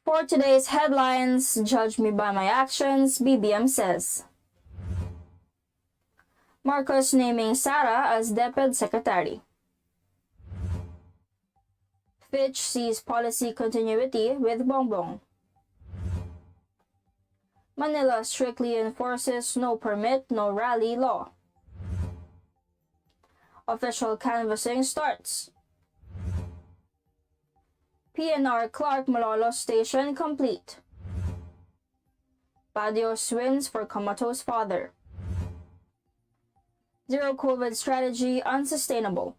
For today's headlines, judge me by my actions, BBM says. Marcos naming Sara as DepEd Secretary. Fitch sees policy continuity with Bongbong. Manila strictly enforces no permit, no rally law. Official canvassing starts. PNR Clark Malolos station complete. Padios wins for comatose father. Zero COVID strategy unsustainable.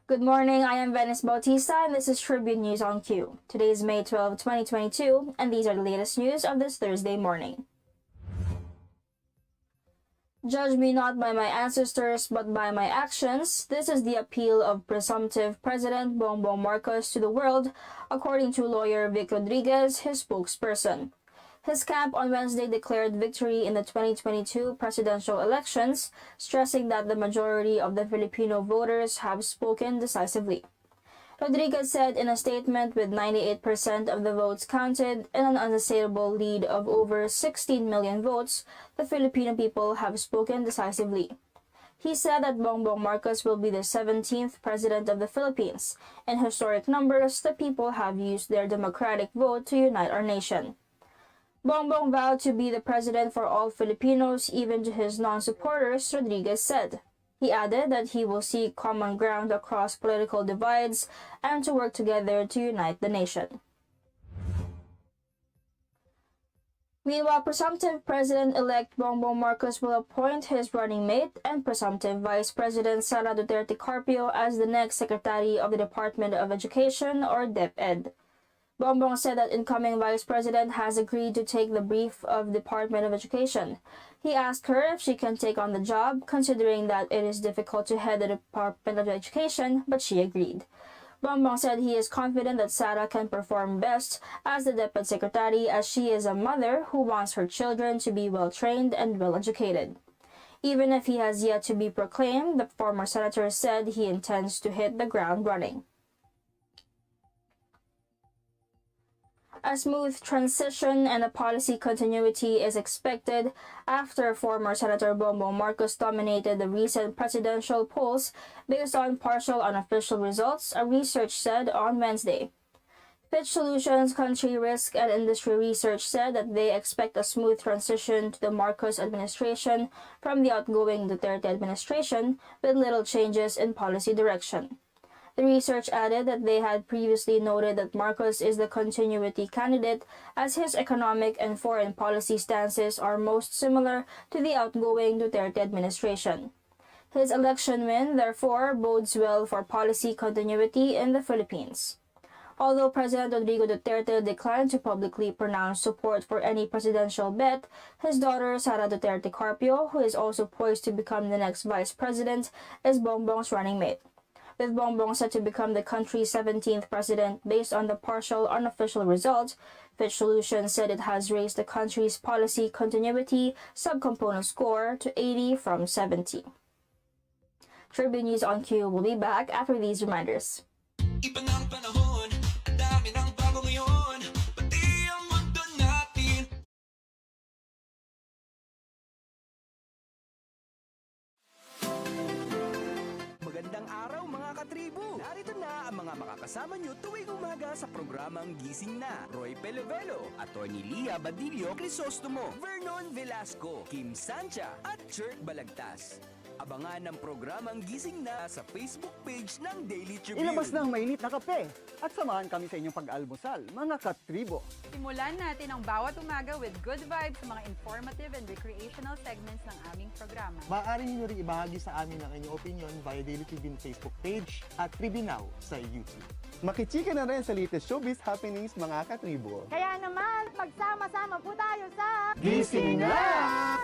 Good morning, I am Venice Bautista and this is Tribune News on Q. Today is May 12, 2022 and these are the latest news of this Thursday morning. Judge me not by my ancestors but by my actions. This is the appeal of presumptive President Bongbong Marcos to the world, according to lawyer Vic Rodriguez, his spokesperson. His camp on Wednesday declared victory in the 2022 presidential elections, stressing that the majority of the Filipino voters have spoken decisively. Rodriguez said in a statement with 98% of the votes counted and an unassailable lead of over 16 million votes, the Filipino people have spoken decisively. He said that Bongbong Marcos will be the 17th president of the Philippines. In historic numbers, the people have used their democratic vote to unite our nation. Bongbong vowed to be the president for all Filipinos, even to his non-supporters, Rodriguez said. He added that he will seek common ground across political divides and to work together to unite the nation. Meanwhile, presumptive President-elect Bongbong Marcos will appoint his running mate and presumptive Vice President Sara Carpio as the next Secretary of the Department of Education, or DepEd. Bongbong said that incoming Vice President has agreed to take the brief of Department of Education. He asked her if she can take on the job, considering that it is difficult to head the Department of Education, but she agreed. Bongbong said he is confident that Sara can perform best as the DepEd Secretary, as she is a mother who wants her children to be well-trained and well-educated. Even if he has yet to be proclaimed, the former senator said he intends to hit the ground running. A smooth transition and a policy continuity is expected after former Senator Bongbong Marcos dominated the recent presidential polls based on partial unofficial results, a research said on Wednesday. Fitch Solutions Country Risk and Industry Research said that they expect a smooth transition to the Marcos administration from the outgoing Duterte administration with little changes in policy direction. The research added that they had previously noted that Marcos is the continuity candidate as his economic and foreign policy stances are most similar to the outgoing Duterte administration. His election win, therefore, bodes well for policy continuity in the Philippines. Although President Rodrigo Duterte declined to publicly pronounce support for any presidential bet, his daughter Sara Carpio, who is also poised to become the next vice president, is Bongbong's running mate. With Bongbong set to become the country's 17th president based on the partial unofficial results, Fitch Solutions said it has raised the country's policy continuity subcomponent score to 80 from 70. Tribune News on Q will be back after these reminders. Iba ng panahon, ang dami ng bago ngayon, pati ang mundo natin. Magandang araw mga katribo! Narito na ang mga makakasama nyo tuwing umaga sa programang Gising Na. Roy Pelevelo, Atty. Lia Badillo Crisostomo, Vernon Velasco, Kim Sancha at Chirk Balagtas. Abangan ang programang Gising Na sa Facebook page ng Daily Tribune. Ilabas ng mainit na kape at samahan kami sa inyong pag-almusal, mga katribo. Simulan natin ang bawat umaga with good vibes sa mga informative and recreational segments ng aming programa. Maaari niyo rin ibahagi sa amin ang inyong opinion via Daily Tribune Facebook page at Tribune Now sa YouTube. Makichika na rin sa latest showbiz happenings, mga katribo. Kaya naman, pagsama-sama po tayo sa Gising Na!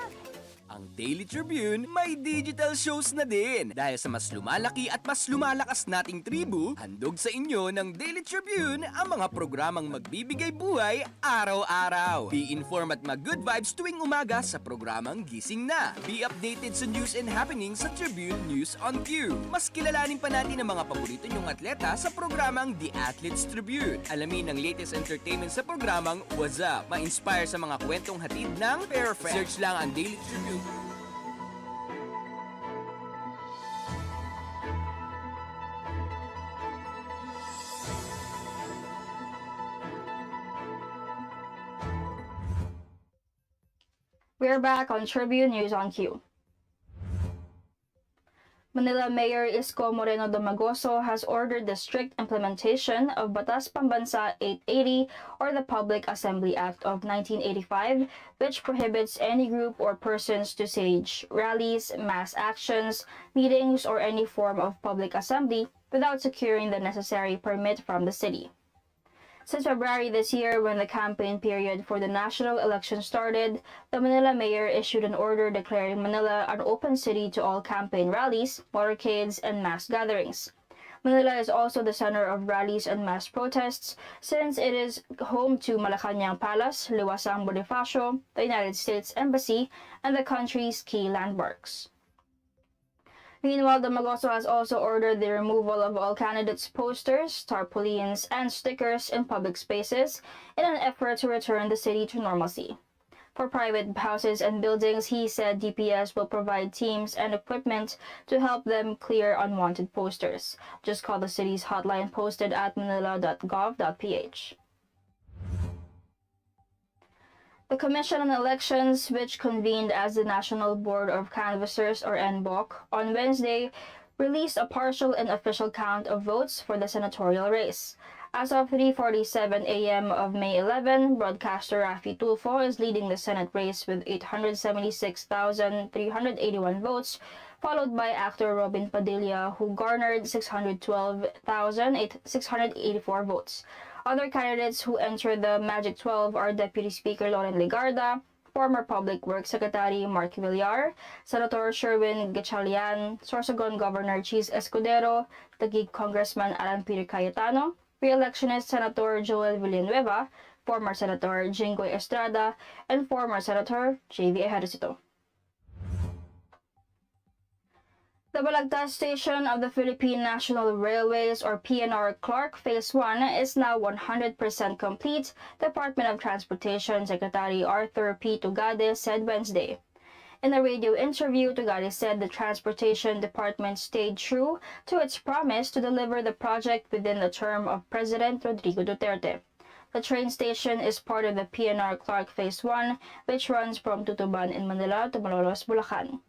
Ang Daily Tribune may digital shows na din. Dahil sa mas lumalaki at mas lumalakas nating tribu, handog sa inyo ng Daily Tribune ang mga programang magbibigay buhay araw-araw. Be informed at mag-good vibes tuwing umaga sa programang Gising Na. Be updated sa news and happenings sa Tribune News on Q. Mas kilalanin pa natin ang mga paborito nyong atleta sa programang The Athletes Tribune. Alamin ang latest entertainment sa programang What's Up. Ma-inspire sa mga kwentong hatid ng Perfect. Search lang ang Daily Tribune. We're back on Tribune News on Q. Manila Mayor Isko Moreno Domagoso has ordered the strict implementation of Batas Pambansa 880 or the Public Assembly Act of 1985, which prohibits any group or persons to stage rallies, mass actions, meetings, or any form of public assembly without securing the necessary permit from the city. Since February this year, when the campaign period for the national election started, the Manila mayor issued an order declaring Manila an open city to all campaign rallies, motorcades, and mass gatherings. Manila is also the center of rallies and mass protests since it is home to Malacanang Palace, Liwasang Bonifacio, the United States Embassy, and the country's key landmarks. Meanwhile, Domagoso has also ordered the removal of all candidates' posters, tarpaulins, and stickers in public spaces in an effort to return the city to normalcy. For private houses and buildings, he said DPS will provide teams and equipment to help them clear unwanted posters. Just call the city's hotline posted at manila.gov.ph. The Commission on Elections, which convened as the National Board of Canvassers or NBOC on Wednesday, released a partial and official count of votes for the senatorial race. As of 3:47 a.m. of May 11, broadcaster Rafi Tulfo is leading the Senate race with 876,381 votes, followed by actor Robin Padilla, who garnered 612,684 votes. Other candidates who entered the Magic 12 are Deputy Speaker Loren Legarda, former Public Works Secretary Mark Villar, Senator Sherwin Gatchalian, Sorsogon Governor Chis Escudero, Taguig Congressman Alan Peter Cayetano, re-electionist Senator Joel Villanueva, former Senator Jinggoy Estrada, and former Senator J.V. Ejercito. The Balagtas station of the Philippine National Railways or PNR Clark Phase 1 is now 100% complete, Department of Transportation Secretary Arthur P. Tugade said Wednesday. In a radio interview, Tugade said the Transportation Department stayed true to its promise to deliver the project within the term of President Rodrigo Duterte. The train station is part of the PNR Clark Phase 1, which runs from Tutuban in Manila to Malolos, Bulacan.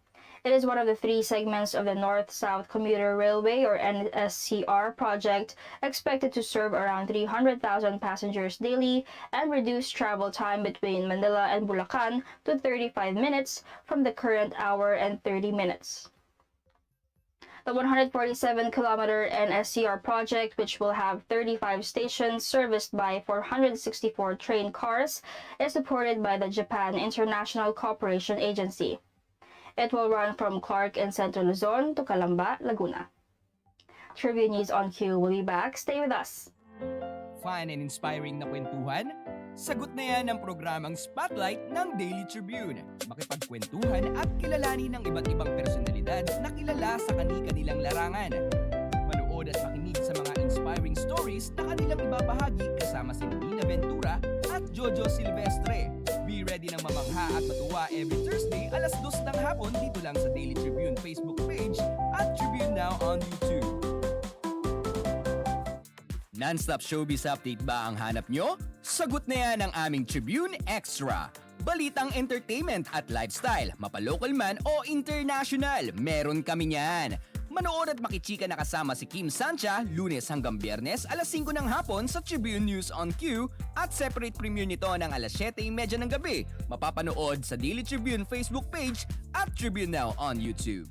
It is one of the three segments of the North-South Commuter Railway or NSCR project, expected to serve around 300,000 passengers daily and reduce travel time between Manila and Bulacan to 35 minutes from the current hour and 30 minutes. The 147-kilometer NSCR project, which will have 35 stations serviced by 464 train cars, is supported by the Japan International Cooperation Agency. It will run from Clark in Central Luzon to Calamba, Laguna. Tribune News on Q will be back. Stay with us. Fun and inspiring na kwentuhan? Sagot na yan ang programang Spotlight ng Daily Tribune. Makipagkwentuhan at kilalanin ng iba't ibang personalidad na kilala sa kani-kanilang larangan. Manood at makinig sa mga inspiring stories na kanilang ibabahagi kasama si Nina Ventura at Jojo Silvestre. Be ready ng mamangha at matuwa every Thursday alas 2 ng hapon dito lang sa Daily Tribune Facebook page at Tribune Now on YouTube. Non-stop showbiz update ba ang hanap nyo? Sagot na yan ang aming Tribune Extra. Balitang entertainment at lifestyle, mapalocal man o international, meron kami niyan. Manood at makichika na kasama si Kim Sancha Lunes hanggang Biyernes alas 5 ng hapon sa Tribune News on Q at separate premiere nito ng alas 7:30 ng gabi. Mapapanood sa Daily Tribune Facebook page at Tribune Now on YouTube.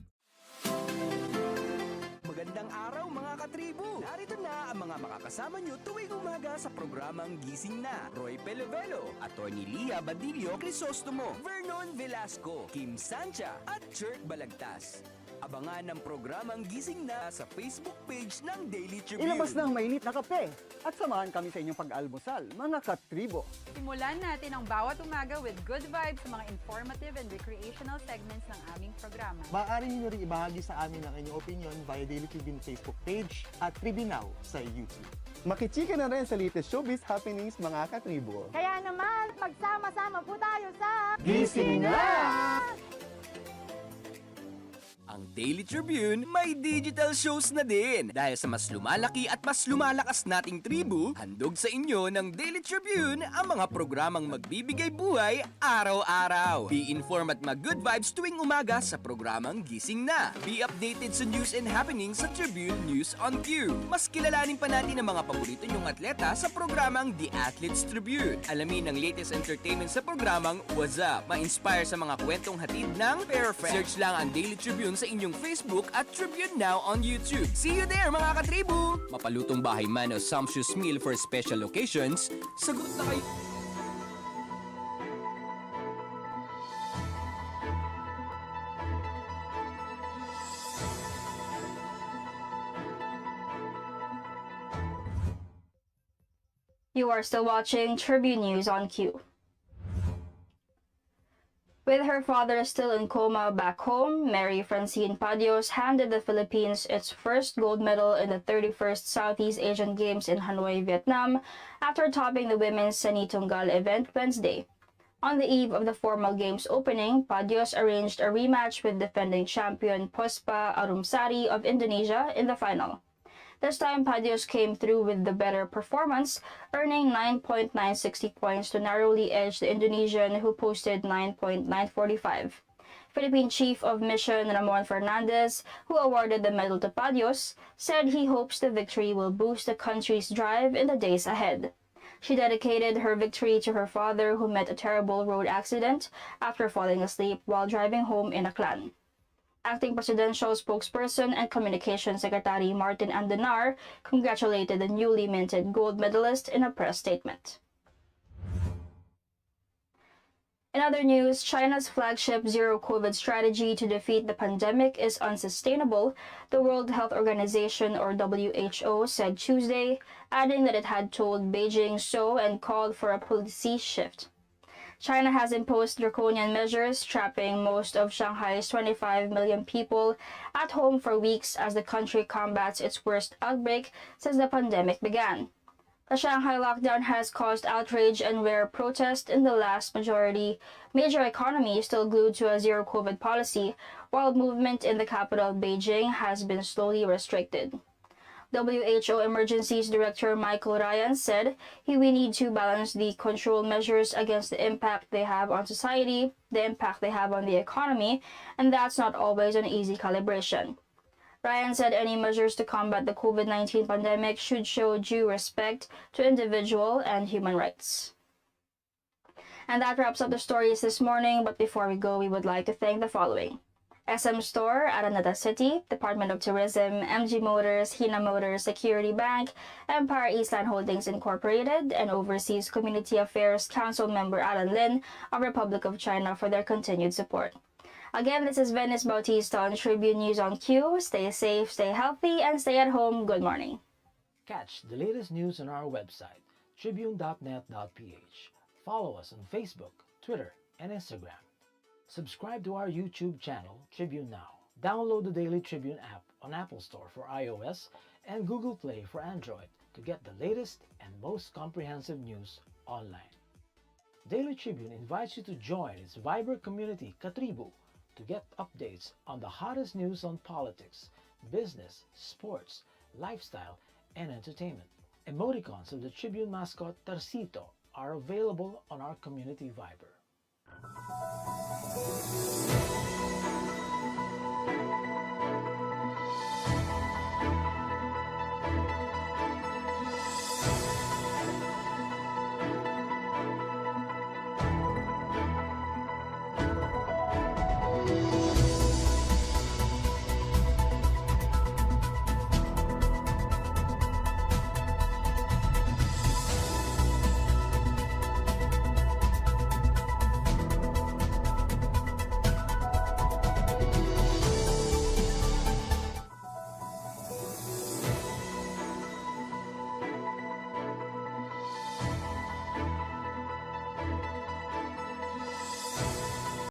Magandang araw mga katribu! Narito na ang mga makakasama makakasama nyo tuwing umaga sa programang Gising Na. Roy Pelevelo, Atty. Lia Badilio Crisostomo, Vernon Velasco, Kim Sancha at Chirk Balagtas. Abangan ang programang Gising Na sa Facebook page ng Daily Tribune. Ilabas na ang mainit na kape at samahan kami sa inyong pag-almusal, mga katribo. Simulan natin ang bawat umaga with good vibes sa mga informative and recreational segments ng aming programa. Maaari niyo rin ibahagi sa amin ang inyong opinion via Daily Tribune Facebook page at Tribune Now sa YouTube. Makichika na rin sa latest showbiz happenings, mga katribo. Kaya naman, magsama-sama po tayo sa Gising Na! Ang Daily Tribune may digital shows na din. Dahil sa mas lumalaki at mas lumalakas nating tribu, handog sa inyo ng Daily Tribune ang mga programang magbibigay buhay araw-araw. Be informed at mag-good vibes tuwing umaga sa programang Gising Na. Be updated sa news and happenings sa Tribune News on Q. Mas kilalanin pa natin ang mga paborito nyong atleta sa programang The Athletes Tribune. Alamin ang latest entertainment sa programang What's Up. Ma-inspire sa mga kwentong hatid ng Perfect. Search lang ang Daily Tribune sa inyong Facebook at Tribune Now on YouTube. See you there, mga katribu! Mapalutong bahay man o sumptuous meal for special occasions, sagot na kayo. You are still watching Tribune News on Q. With her father still in coma back home, Mary Francine Padios handed the Philippines its first gold medal in the 31st Southeast Asian Games in Hanoi, Vietnam, after topping the women's Sanitunggal event Wednesday. On the eve of the formal games opening, Padios arranged a rematch with defending champion Puspa Arumsari of Indonesia in the final. This time, Padios came through with the better performance, earning 9.960 points to narrowly edge the Indonesian, who posted 9.945. Philippine Chief of Mission Ramon Fernandez, who awarded the medal to Padios, said he hopes the victory will boost the country's drive in the days ahead. She dedicated her victory to her father, who met a terrible road accident after falling asleep while driving home in Aklan. Acting Presidential Spokesperson and Communications Secretary Martin Andenar congratulated the newly minted gold medalist in a press statement. In other news, China's flagship zero-COVID strategy to defeat the pandemic is unsustainable, the World Health Organization, or WHO, said Tuesday, adding that it had told Beijing so and called for a policy shift. China has imposed draconian measures, trapping most of Shanghai's 25 million people at home for weeks as the country combats its worst outbreak since the pandemic began. The Shanghai lockdown has caused outrage and rare protest in the last major economy still glued to a zero-COVID policy, while movement in the capital, Beijing, has been slowly restricted. WHO Emergencies Director Michael Ryan said we need to balance the control measures against the impact they have on society, the impact they have on the economy, and that's not always an easy calibration. Ryan said any measures to combat the COVID-19 pandemic should show due respect to individual and human rights. And that wraps up the stories this morning, but before we go, we would like to thank the following: SM Store, Araneta City, Department of Tourism, MG Motors, Hina Motors, Security Bank, Empire Eastland Holdings Incorporated, and Overseas Community Affairs Council Member Alan Lin of Republic of China for their continued support. Again, this is Venice Bautista on Tribune News on Q. Stay safe, stay healthy, and stay at home. Good morning. Catch the latest news on our website, tribune.net.ph. Follow us on Facebook, Twitter, and Instagram. Subscribe to our YouTube channel, Tribune Now. Download the Daily Tribune app on Apple Store for iOS and Google Play for Android to get the latest and most comprehensive news online. Daily Tribune invites you to join its vibrant community, Katribu, to get updates on the hottest news on politics, business, sports, lifestyle, and entertainment. Emoticons of the Tribune mascot Tarsito are available on our community Viber.